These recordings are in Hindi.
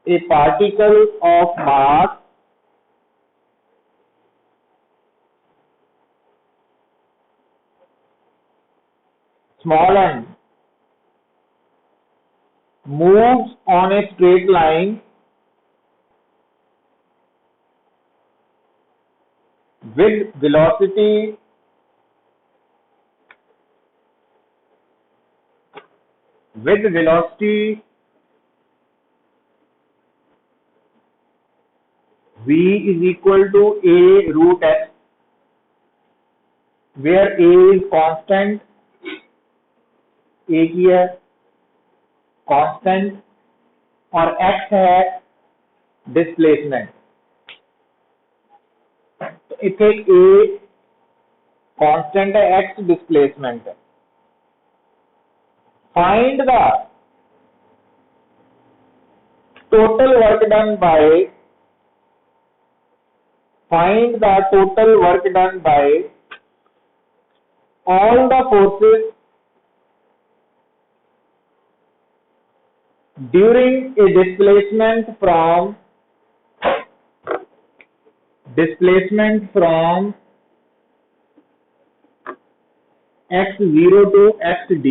a particle of mass small n moves on a straight line with velocity v is equal to a root s, where a is constant, a की है constant और x है displacement। तो इथे a constant है, x displacement है। Find the total work done by all the forces during a displacement from x0 to xd।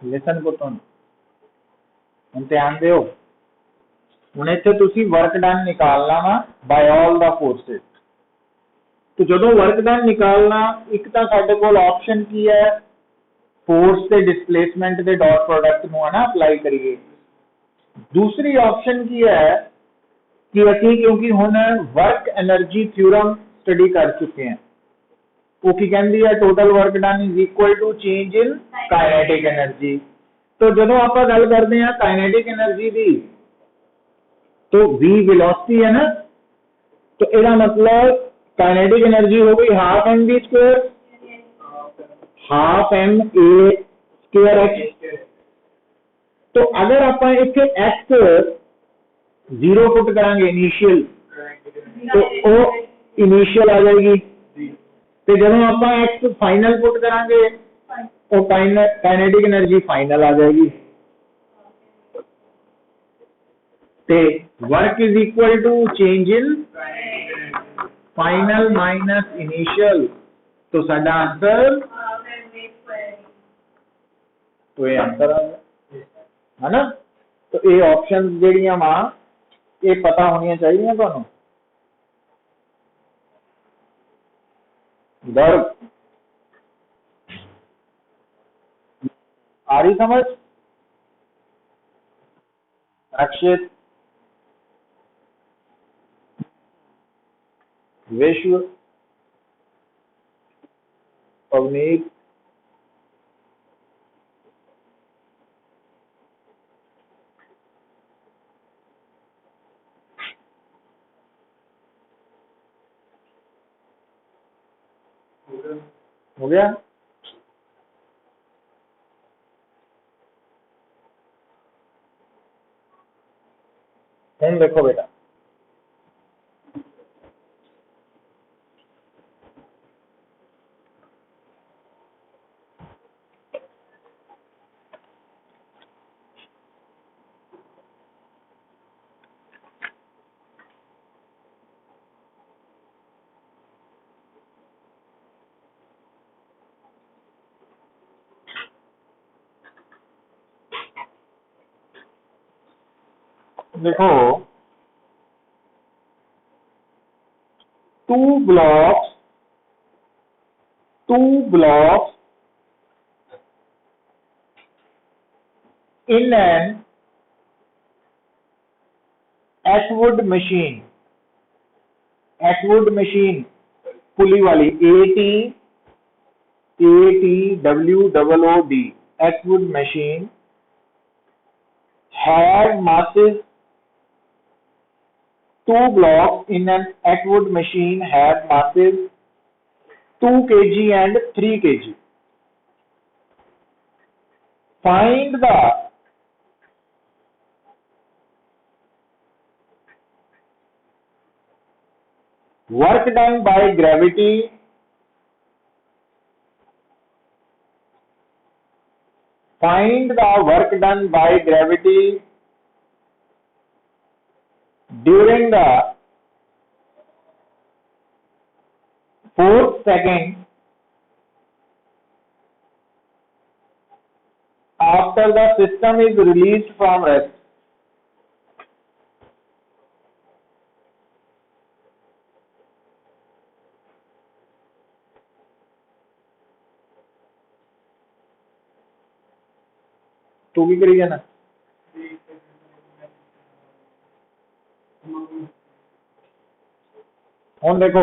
Listen put हुण ध्यान दिओ, हुण इत्थे तुसीं वर्क डन निकालना वा बाय ऑल द फोर्सेस। तो जदों वर्क डन निकालना, एक तो साडे कोल ऑप्शन की है फोर्स ते डिस्प्लेसमेंट दे डॉट प्रोडक्ट नूं है ना अप्लाई करिए। दूसरी ऑप्शन की है कि असीं क्योंकि हुण वर्क एनर्जी थ्योरम स्टडी कर चुके हैं, वो की कहती है total work done is equal to change in kinetic energy. तो जदों आपां गल करदे हैं काइनेटिक एनर्जी दी, तो v वेलोसिटी है ना, तो इसका मतलब काइनेटिक एनर्जी हो गई half m v square, half m a square x. तो अगर आप इतने एक्स 0 पुट करांगे इनिशियल, तो वो इनिशियल आ जाएगी। तो जब आप एक्स फाइनल पुट करांगे, वो काइनेटिक एनर्जी फाइनल आ जाएगी। ते work is equal to change in final minus initial. तो साडा आंसर, तो ये आंसर आ गया है ना। तो ये ऑप्शन जेड़ियां वा ये पता होनी चाहिए तुहानू। वर्क आ रही समझ? अक्षित, विश्व, अवनीत, हो गया? हम देखो बेटा, देखो two blocks in an Atwood machine पुली वाली ATWOOD Atwood machine have masses. Two blocks in an Atwood machine have masses 2 kg and 3 kg. Find the work done by gravity find the work done by gravity during the 4th second after the system is released from rest. तू भी करी जाना हुण देखो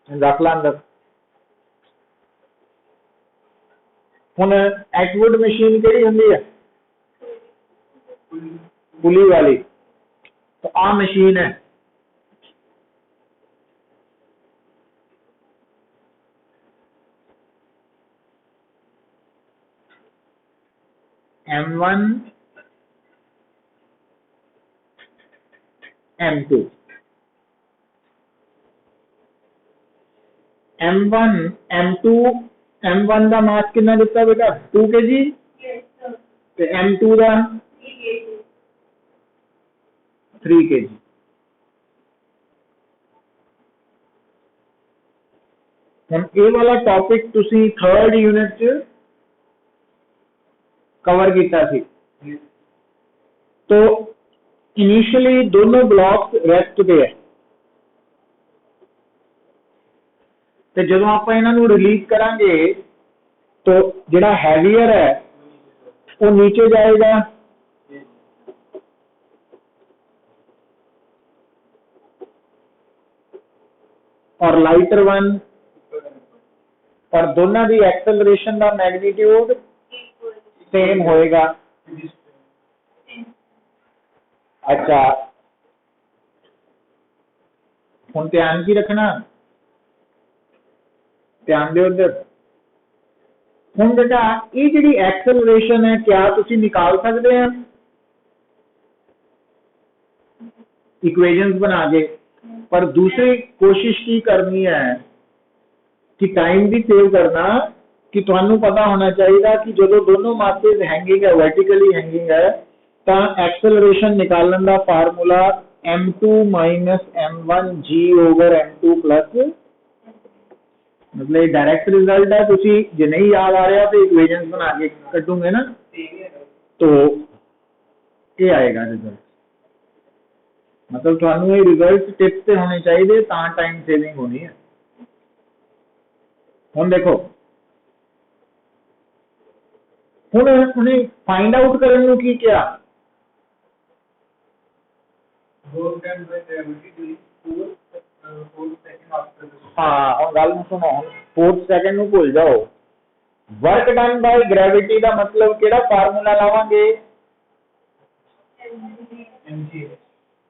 रख ला अंदर हुण एटवुड मशीन केड़ी हुंदी है पुली वाली तो आ मशीन है M1 M2 M1 M2 M1 का मास कितना दिता बेटा 2 kg ते M2 का 3 kg हम ये वाला टॉपिक तुसी 3rd यूनिट च कवर किया थी तो इनिशियली दोनों ब्लॉक्स रेस्ट पे है तो जो आप इन्हों रिलीज करांगे तो जिहड़ा हैवीयर है वो नीचे जाएगा और लाइटर वन और दोनों की एक्सेलरेशन का मैग्नीट्यूड सेम होएगा अच्छा हुण ध्यान की रखना ध्यान दे उधर हुण बेटा ये जिहड़ी एक्सेलरेशन है क्या तुसी निकाल सकते हैं इक्वेशंस बना के पर दूसरी कोशिश की करनी है कि टाइम भी सेव करना कि तुहानू पता होना चाहिए कि जो दोनों मासेस हैंगिंग है वर्टिकली हैंगिंग है तो एक्सेलरेशन निकालने का formula m2 minus m1 g over m2 plus मतलब डायरेक्ट रिजल्ट है तुसी जे नहीं याद आ रहा तो इक्वेशंस बना के कटूंगे ना तो ये आएगा रिजल्ट मतलब तुहानू ये रिजल्ट टिप्स से होने चाहिए ता टाइम सेविंग होनी है हुण देखो हुण उन्हें फाइंड आउट करने को की क्या हाँ हुण गल सुनो 4th सेकंड नूं भुल जाओ वर्क डन बाय ग्रेविटी का मतलब केड़ा फार्मूला लावांगे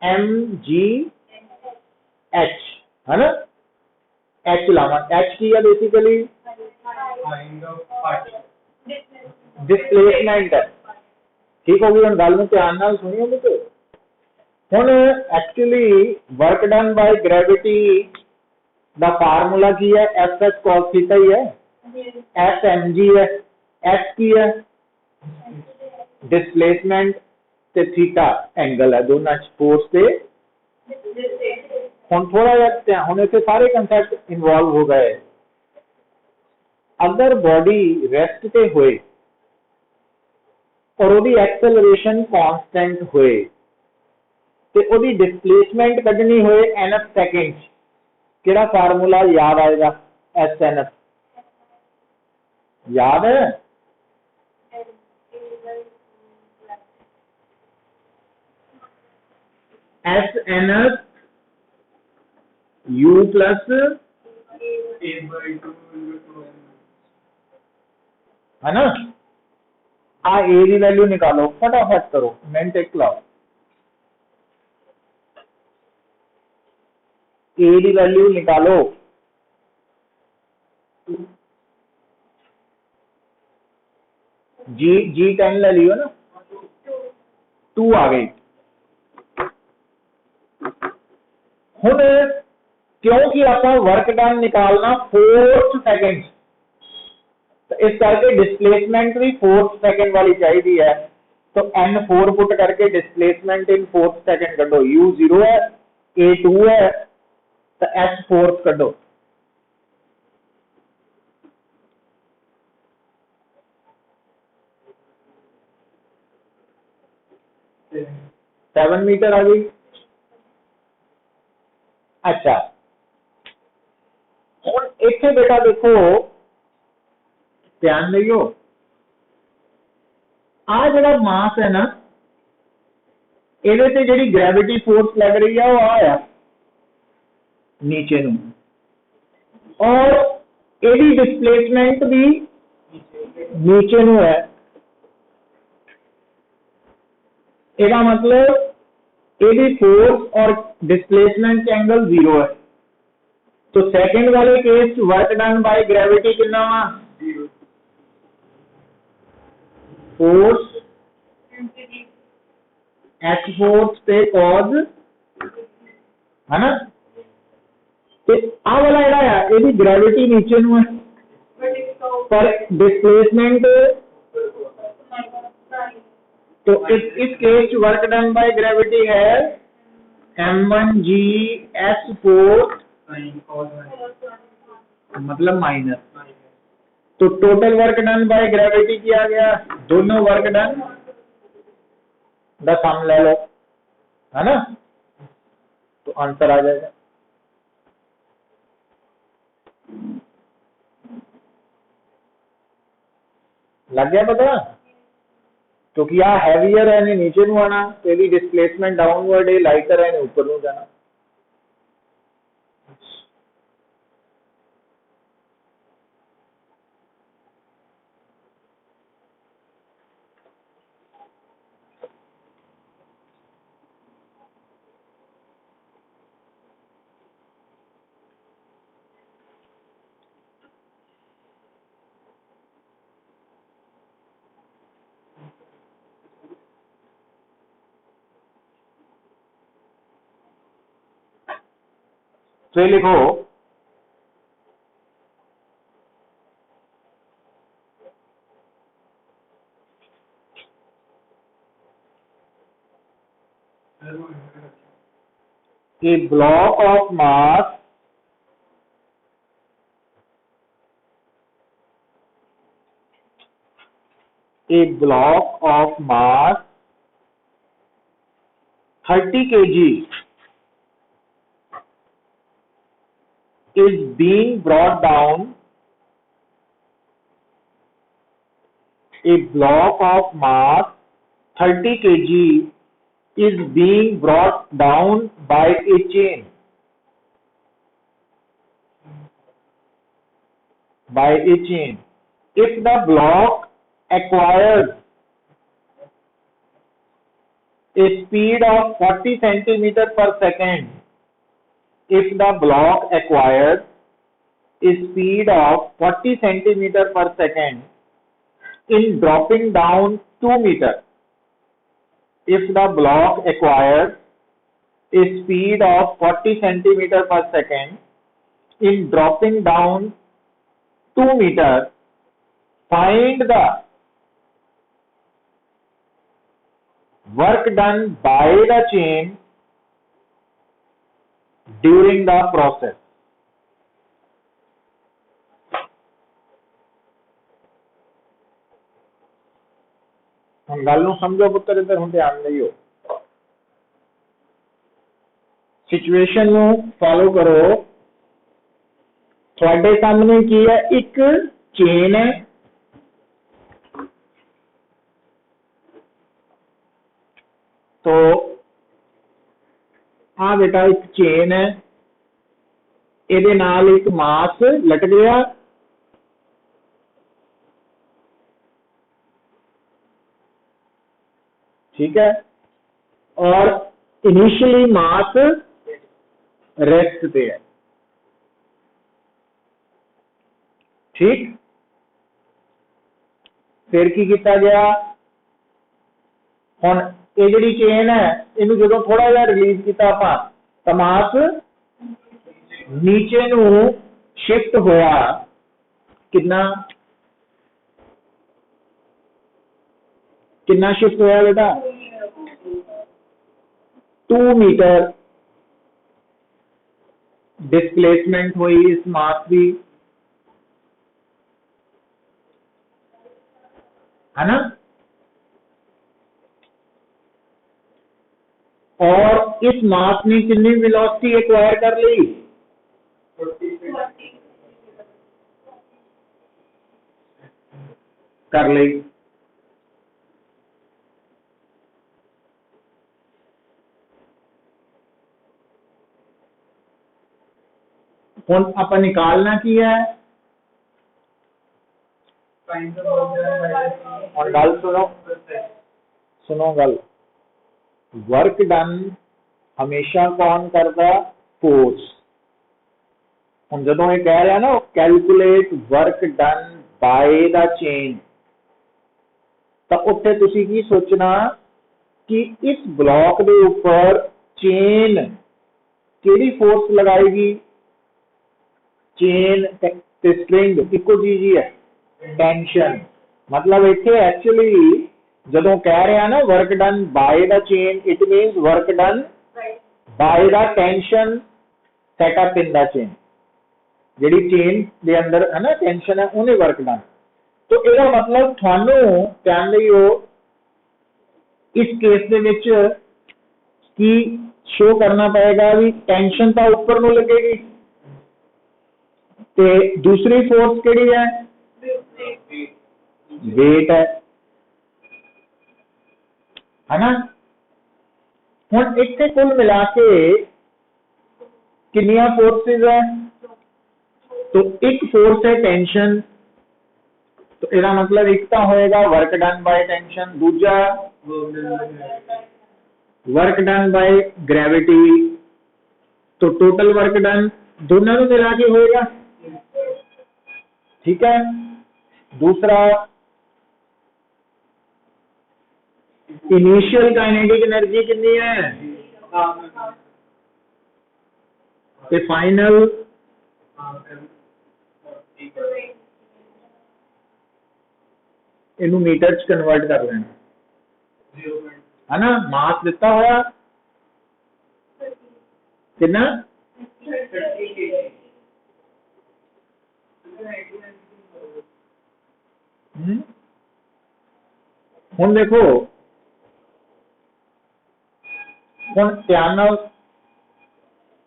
mg h है ना h लावा h की है बेसिकली डिस्प्लेसमेंट है ठीक होगी हुण गल नूं ध्यान नाल सुनियो मुझे हुण actually work done by gravity दा फार्मूला की है एफ एच कॉस थीटा ही है एफ एम जी है एफ की है डिस्प्लेसमेंट ते थीटा एंगल है दोनों फोर्स से हुण थोड़ा जिहा हुण इत्थे सारे कंसेप्ट इन्वॉल्व हो गए अगर बॉडी रेस्ट पे होए और ओदी एक्सेलरेशन कांस्टेंट होए ते ओदी डिस्प्लेसमेंट कढनी होए nth सेकंड केड़ा फार्मूला याद आएगा एस एन एफ याद है s n f u plus है ना आ ए की वैल्यू निकालो फटाफट करो मिनट एक लाओ ए की वैल्यू निकालो जी 10 ले लियो ना 2 आ गई हुण क्योंकि आप वर्क डन निकालना 4th सेकंड, तो इस करके डिस्प्लेसमेंट भी 4th सेकंड वाली चाहिए है। तो n4 पुट करके displacement in 4th second कढो, u0 है, a2 है, तो s4 कढो। सेवन मीटर आ गई। अच्छा हुण इत्थे बेटा देखो ध्यान दियो, आ जिहड़ा मास है ना, ਇਹਦੇ ਤੇ ਜਿਹੜੀ ग्रेविटी फोर्स लग रही है वो आया नीचे नू, और ਇਹਦੀ डिस्प्लेसमेंट भी नीचे नू है। ਇਹਦਾ मतलब ਇਹਦੀ फोर्स और डिस्प्लेसमेंट के एंगल 0 है। तो सेकंड वाले case work done by gravity कितना वा, फोर्स एच फोर्स पे कॉज है ना, तो आ वाला ਜਿਹੜਾ है ਇਹਦੀ ग्रेविटी नीचे ਨੂੰ है, पर डिस्प्लेसमेंट, तो इस case work done by gravity है m1g s4 मतलब माइनस। तो total work done by gravity किया गया, दोनों वर्क डन दा सम ले लो, है ना, तो आंसर आ जाएगा। लग गया पता, क्योंकि आ हैवियर है नीचे नू आना, तो यदि डिस्प्लेसमेंट डाउनवर्ड है, लाइटर है ऊपर नू जाना। तो ये लिखो a block of mass a block of mass 30 kg is being brought down, a block of mass 30 kg is being brought down by a chain, by a chain. If the block acquires a speed of 40 centimeter per second, if the block acquires a speed of 40 centimeter per second in dropping down 2 meter, if the block acquires a speed of 40 centimeter per second in dropping down 2 meter, find the work done by the chain during the process. हम गल नूं समझो पुत्तर, इधर हुण ध्यान दिओ, सिचुएशन नूं फॉलो करो। तुहाडे सामने की है, एक चेन है, तो आ बेटा एक चेन है, ਇਹਦੇ ਨਾਲ एक मास लटक गया, ठीक है, और इनिशियली मास रेस्ट पे है, ठीक। फिर की किया गया, हुण ये जिहड़ी चेन है, इनू जो थोड़ा जिहा रिलीज किया आपां, तो मास नीचे ਨੂੰ शिफ्ट होया कितना कितना शिफ्ट होया बेटा 2 मीटर डिस्प्लेसमेंट हुई इस मास की, है ना। और इस मास ने कितनी वेलोसिटी एक्वायर कर ली, कर ली। हुण आपां निकालना की है, हुण गल सुनो, सुनो गल, वर्क डन हमेशा कौन करदा, फोर्स। हुण जदों ये कह रहा ना calculate work done by the chain, तो उत्थे तुसी की सोचना कि इस ब्लॉक के ऊपर चेन केड़ी फोर्स लगाएगी, चेन ते स्ट्रिंग इको चीज ही है, टेंशन। मतलब इत्थे एक्चुअली जदों कह रहे हैं ना work done by the chain, it means work done by the tension setup in the chain. जिहड़ी चेन दे अंदर है ना टेंशन है, उन्हें वर्क डन। तो इसका मतलब थानू ध्यान दिओ इस केस दे विच की शो करना पड़ेगा भी टेंशन तो ऊपर नूं लगेगी, ते दूसरी फोर्स केड़ी है, वेट है ना। हुण इत्थे कुल मिला के कितनियां फोर्सेस है, तो एक फोर्स है टेंशन, तो इसका मतलब एक तो होएगा वर्क डन बाय टेंशन, दूजा वर्क डन बाय ग्रेविटी। तो टोटल वर्क डन दोनों को मिला के होएगा, ठीक है। दूसरा इनिशियल काइनेटिक एनर्जी कितनी है, ते फाइनल इनू मीटर च कन्वर्ट कर लेना, है ना। मास दिता होया कितना, हुण देखो, हुण ध्यान नाल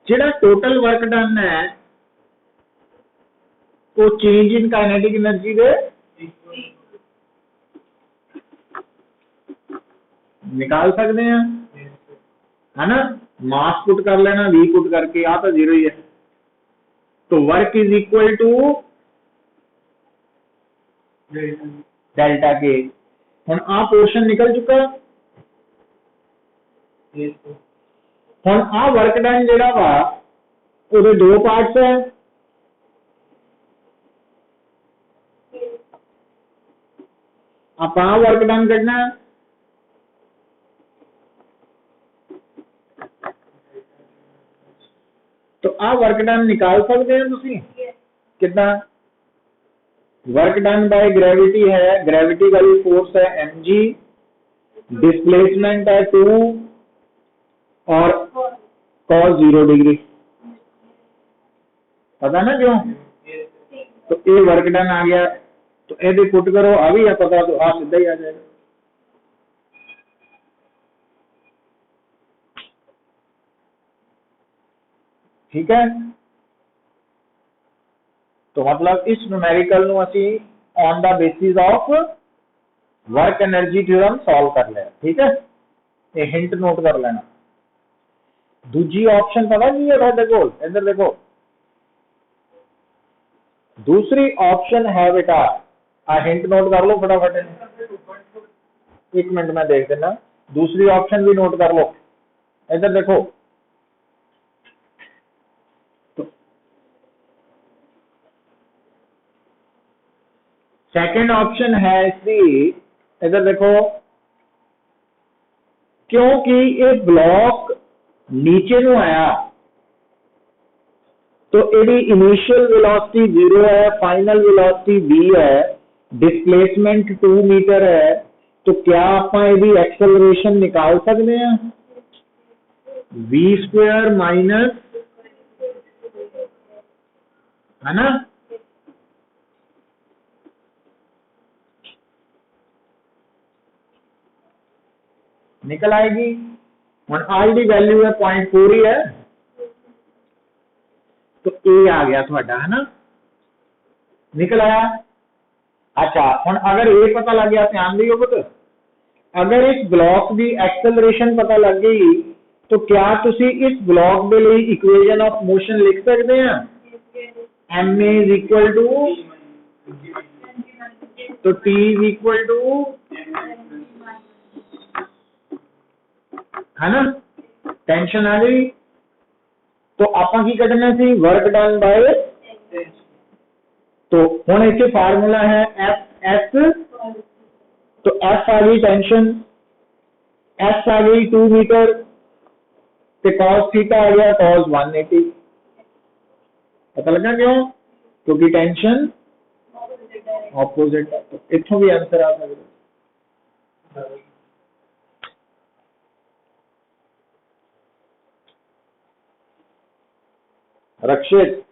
जिहड़ा टोटल वर्क डन है वो चेंज इन काइनेटिक एनर्जी दे निकाल सकते हैं, है ना। मास पुट कर लेना, वी पुट करके, आ तो जीरो ही है। तो work is equal to delta k. हुण आ पोर्शन निकल चुका, हुण आ वर्क डन जिहड़ा वा उहदे दो पार्ट्स है, आपां वर्क डन कढना, तो आ वर्क डन निकाल सकते हैं तुसी कितना, वर्क डन बाय ग्रेविटी है, ग्रेविटी वाली फोर्स है mg, डिस्प्लेसमेंट है 2 और cos 0 डिग्री, पता ना क्यों। तो ये वर्क डन आ गया, तो ये पुट करो, आ भी है पता, तो आ सीधा ही आ जाएगा। ठीक है, तो मतलब इस न्यूमेरिकल नु असी on the basis of work energy theorem solve कर लिया। ठीक है, ये हिंट नोट कर लेना। दूजी ऑप्शन पता की है तुहाडे कोल, इधर देखो, दूसरी ऑप्शन है बेटा, आ हिंट नोट कर लो फटाफट, एक मिनट में देख देना, दूसरी ऑप्शन भी नोट कर लो, इधर देखो। सेकंड ऑप्शन है इसकी, इधर देखो, क्योंकि ये ब्लॉक नीचे नु आया, तो यदि इनिशियल वेलोसिटी 0 है, फाइनल वेलोसिटी v है, डिस्प्लेसमेंट 2 मीटर है, तो क्या आप यदि एक्सेलरेशन निकाल सकते हैं? v स्क्वायर माइनस, है ना, निकल आएगी। और r की वैल्यू है 0.4 ही है, तो a आ गया थोड़ा, है ना, निकल आया। अच्छा हुण अगर ए पता लग गया, ध्यान दियो पुत, अगर इस ब्लॉक की एक्सेलरेशन पता लग गई तो क्या तुसी इस ब्लॉक के लिए इक्वेशन ऑफ मोशन लिख सकते हैं? एम इज इक्वल टू, तो टी इज इक्वल टू, है ना, टेंशन आ गई। तो आपां की कढ़ना सी, वर्क डन बाय, तो हुण इत्थे फार्मूला है एफ एस, तो एफ आ गई टेंशन, एस आ गई 2 मीटर, तो cos थीटा आ गया cos 180। पता लगा क्यों? क्योंकि टेंशन ऑपोजिट है, तो इत्थों भी आंसर आ सकता। रक्षित,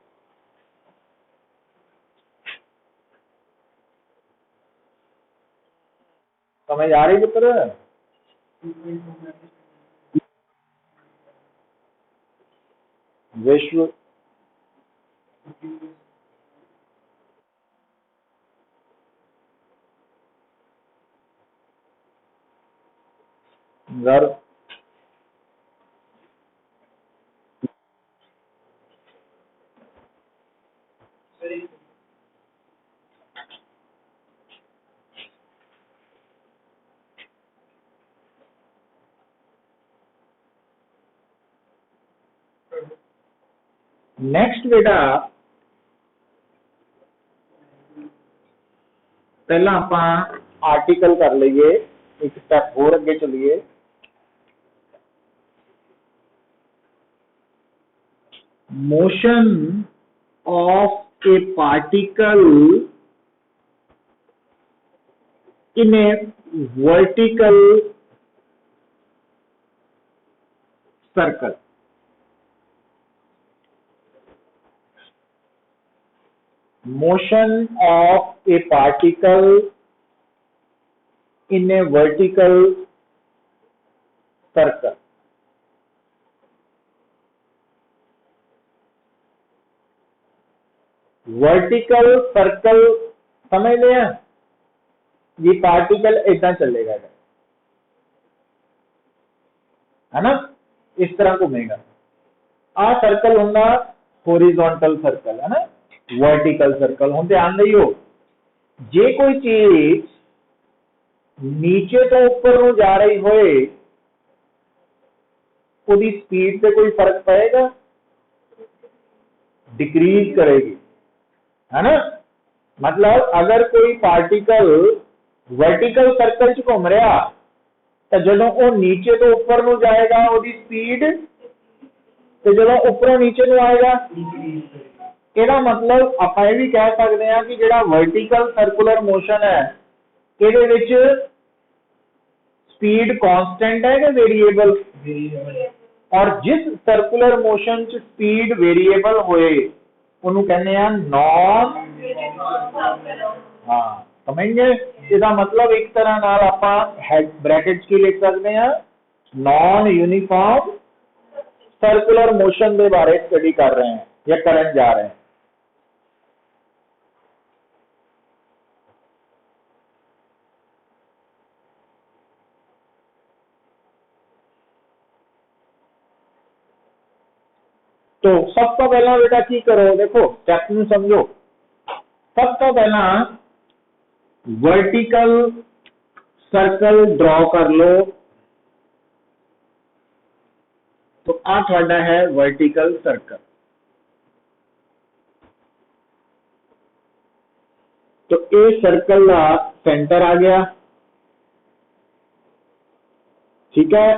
समझ आ रही पुत्र? विश्व गर्भ, नेक्स्ट बेटा पहला आपां आर्टिकल कर लीए, एक स्टेप होर अगे चलिए। Motion of A particle in A vertical circle. Motion of a particle in a vertical circle। Vertical circle समझ लिया? ये पार्टिकल ऐसा चलेगा, है ना, इस तरह घूमेगा। आ सर्कल होंगे होरिजोंटल सर्कल, है ना, वर्टिकल सर्कल। हम ध्यान दियो, जे कोई चीज नीचे तो ऊपर ਨੂੰ जा रही होए, उसकी स्पीड से कोई फर्क पड़ेगा? डिक्रीज करेगी, है ना। मतलब अगर कोई पार्टिकल वर्टिकल सर्कल च घूम रहा, तो जो वो नीचे तो ऊपर ਨੂੰ जाएगा उसकी स्पीड, तो जो ऊपरों नीचे ਨੂੰ आएगा। ਇਹਦਾ मतलब ਆਪਾਂ ਇਹ भी कह सकते हैं कि ਜਿਹੜਾ वर्टिकल सर्कुलर मोशन है, ਇਹਦੇ ਵਿੱਚ स्पीड कांस्टेंट है कि वेरिएबल? और जिस सर्कुलर मोशन च स्पीड वेरिएबल होए ਉਹਨੂੰ ਕਹਿੰਦੇ ਆ नॉन, हाँ समझ गए? इसका मतलब एक तरह नाल आपां हेड ब्रैकेट की लिख सकते हैं, नॉन यूनिफॉर्म सर्कुलर मोशन के बारे स्टडी कर रहे हैं या करन जा रहे हैं। तो सब तो पहला बेटा की करो, देखो स्टेप नूं समझो। सब तो पहला वर्टिकल सर्कल ड्रॉ कर लो। तो आ थोड़ा है वर्टिकल सर्कल। तो ए सर्कल का सेंटर आ गया, ठीक है।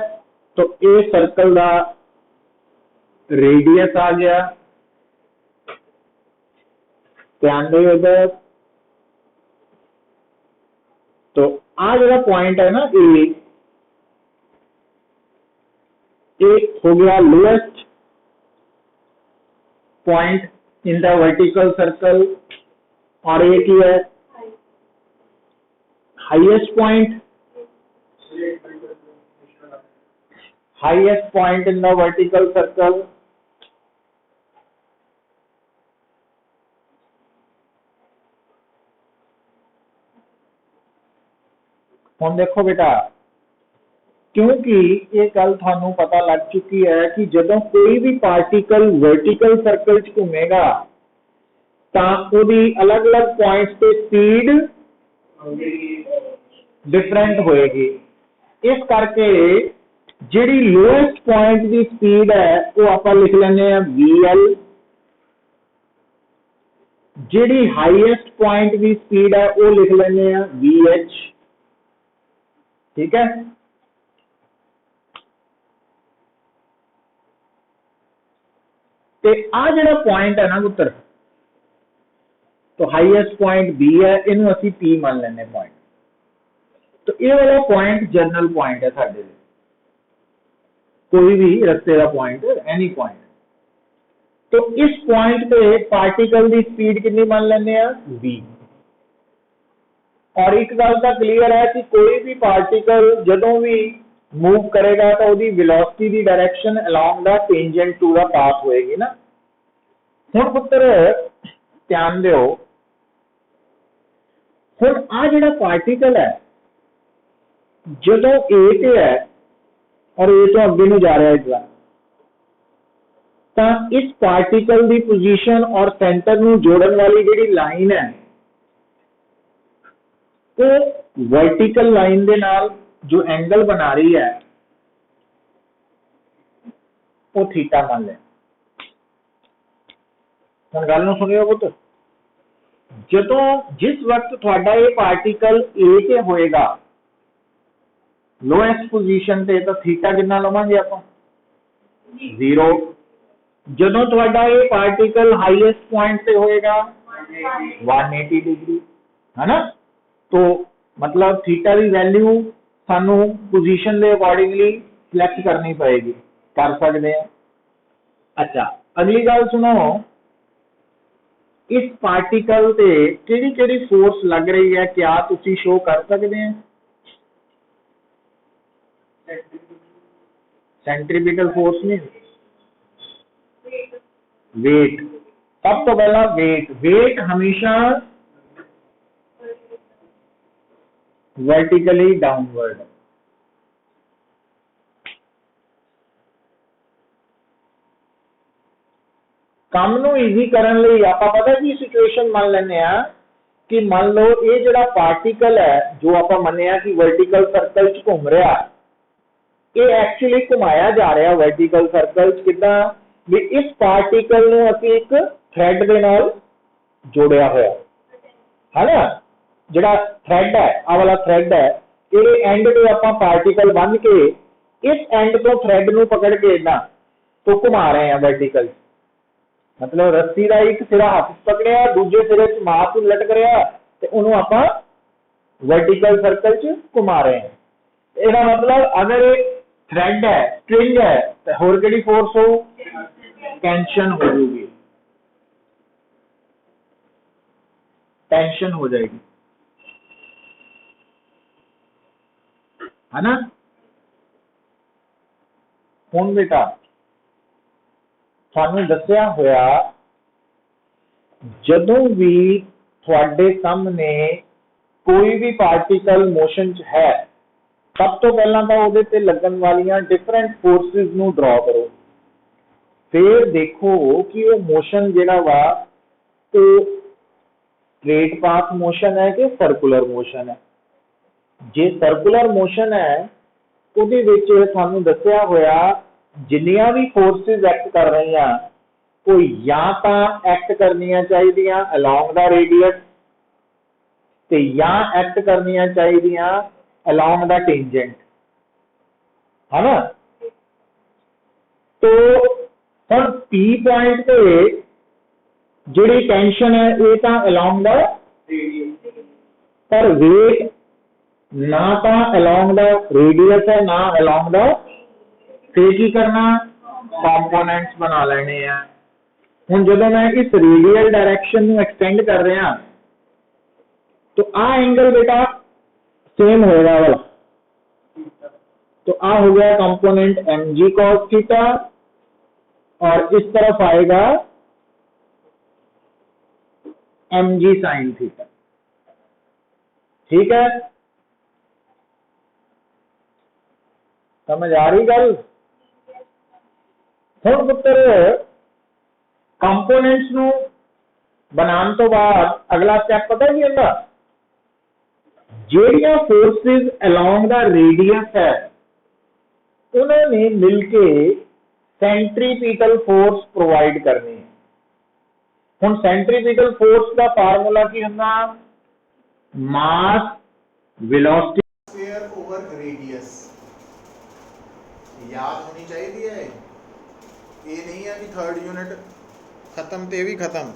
तो ए सर्कल का रेडियस आ गया, ध्यान दो इधर। तो आ जो पॉइंट है ना ए हो गया lowest point in the vertical circle, और एक ही है highest point, highest point in the vertical circle. हम देखो बेटा, क्योंकि ये गल थानू पता लग चुकी है कि जदों कोई भी पार्टिकल वर्टिकल सर्कल च घूमेगा तो अलग अलग पॉइंट्स पे स्पीड डिफरेंट होएगी। इस करके जिहड़ी लोएस्ट पॉइंट की स्पीड है वो आप लिख लेने VL, जिहड़ी हाईएस्ट पॉइंट की स्पीड है वो लिख लेने VH। ठीक है, ते आ जिहड़ा पॉइंट है ना पुत्र, तो हाईएस्ट पॉइंट B है, इनू असी P मान लेने पॉइंट। तो ये वाला पॉइंट जनरल पॉइंट है साडे लिए, कोई भी रस्ते का पॉइंट, एनी पॉइंट। तो इस पॉइंट पे पार्टिकल की स्पीड कितनी मान लेने V। और एक गल तो क्लीयर है कि कोई भी पार्टिकल जदों भी मूव करेगा तो उसकी वेलोसिटी की direction along the tangent to the path होएगी ना। हुण पुत्र ध्यान दिओ, हुण आ जिहड़ा पार्टिकल है जदों ए ते है और ए तो अगे नहीं जा रहा है, तो इस पार्टिकल की पोजीशन और सेंटर नू जोड़न वाली जिहड़ी लाइन है तो वर्टिकल लाइन दे नाल जो एंगल बना रही है वो थीटा मान लें। हुण गल नूं सुनियो पुत्र, जदों जिस वक्त तुहाडा ये पार्टिकल ए ते होएगा लोएस्ट पोजीशन ते, तो थीटा कितना लवांगे आपां 0। जदों तुहाडा ये पार्टिकल हाईएस्ट पॉइंट से होएगा 180 डिग्री, है ना। तो मतलब थीटा की वैल्यू सानू पोजीशन के अकॉर्डिंगली सिलेक्ट करनी पड़ेगी, कर सकते हैं। अच्छा, अगली गल सुनो, इस पार्टिकल से केड़ी केड़ी फोर्स लग रही है, क्या तुसी शो कर सकते हैं? सेंट्रीपिटल फोर्स नहीं, वेट। सब तो पहला वेट, वेट हमेशा वर्टिकली डाउनवर्ड। काम नू ईजी करने लई आपां पता की सिचुएशन मान लेने कि मान लो ये जिहड़ा पार्टिकल है जो आपां मन्निया कि वर्टिकल सर्कल च घूम रहा, ये एक्चुअली घुमाया जा रहा वर्टिकल सर्कल च किदां भी इस पार्टिकल नू असीं एक थ्रेड दे नाल जोड़िया होया है ना। जिहड़ा थ्रेड है, आ वाला थ्रेड है, ये एंड ते आपां पार्टिकल बन के इस एंड तो थ्रेड नू पकड़ के ना तो घुमा रहे हैं वर्टिकल। मतलब रस्सी का एक सिरा हाथ पकड़िया, दूजे सिरे च मास लटक रहा ते उन्होंने आपां वर्टिकल सर्कल च घुमा रहे हैं। इसका मतलब अगर एक थ्रेड है, स्ट्रिंग है, तो होर केड़ी फोर्स हो, टेंशन हो जाएगी, टेंशन हो जाएगी, है ना। हुण बेटा थानू दस्सिया होया जदों भी तुहाडे सामने कोई भी पार्टिकल मोशन च है, सब तो पहला तो उहदे ते लगन वालियां डिफरेंट फोर्सेस नू ड्रॉ करो, फिर देखो कि वो मोशन जिहड़ा वा तो स्ट्रेट पाथ मोशन है कि सर्कुलर मोशन है। जे सर्कुलर मोशन है ਉਹਦੇ ਵਿੱਚ ਸਾਨੂੰ ਦੱਸਿਆ ਹੋਇਆ ਜਿੰਨੀਆਂ ਵੀ फोर्सेस एक्ट कर रही वो या तो एक्ट करनियां चाहिए अलोंग द रेडियस ते या एक्ट करनियां चाहिए अलोंग द टेंजेंट, है ना। तो हम P पॉइंट पे ਜਿਹੜੀ ਟੈਂਸ਼ਨ ਹੈ ਇਹ ਤਾਂ ਅਲੋਂਗ ਦਾ ਪਰ weight ਨਾ ਤਾਂ ਅਲੋਂਗ ਦਾ ਰੇਡੀਅਸ ਹੈ ਨਾ ਅਲੋਂਗ ਦਾ, ਫਿਰ ਕੀ ਕਰਨਾ ਕੰਪੋਨੈਂਟਸ ਬਣਾ ਲੈਣੇ ਆ। ਹੁਣ ਜਦੋਂ मैं इस रेडियल डायरेक्शन ਨੂੰ एक्सटेंड कर रहा तो आ एंगल बेटा सेम होएगा वाला, तो आ हो गया कंपोनेंट mg cos थीटा और इस तरफ आएगा mg sin थीटा। ठीक है, समझ आ रही गल। हुण पुत्र कंपोनेंट्स ਨੂੰ बनाने तो बाद अगला स्टेप पता की होंदा, ਜਿਹੜੀਆਂ फोर्सेस अलोंग द रेडियस है उन्होंने मिलके सेंट्रीपिटल फोर्स प्रोवाइड करनी है। हुण सेंट्रीपिटल फोर्स का फार्मूला की होंदा, मास वेलोसिटी स्क्वायर ओवर रेडियस, याद होनी चाहिए है। ये नहीं है कि थर्ड यूनिट खत्म ते भी खत्म।